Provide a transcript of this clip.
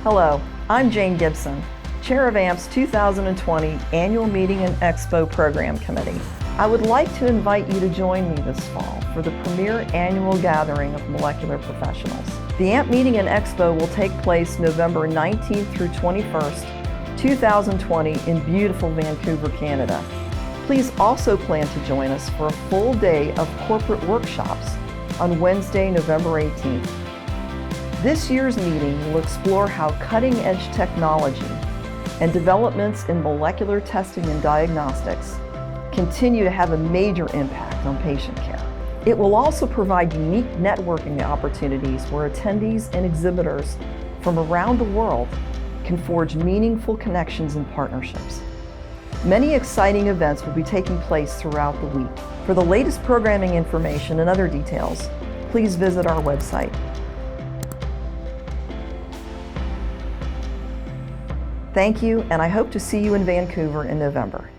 Hello, I'm Jane Gibson, Chair of AMP's 2020 Annual Meeting and Expo Program Committee. I would like to invite you to join me this fall for the premier annual gathering of molecular professionals. The AMP Meeting and Expo will take place November 19th through 21st, 2020 in beautiful Vancouver, Canada. Please also plan to join us for a full day of corporate workshops on Wednesday, November 18th. This year's meeting will explore how cutting-edge technology and developments in molecular testing and diagnostics continue to have a major impact on patient care. It will also provide unique networking opportunities where attendees and exhibitors from around the world can forge meaningful connections and partnerships. Many exciting events will be taking place throughout the week. For the latest programming information and other details, please visit our website. Thank you, and I hope to see you in Vancouver in November.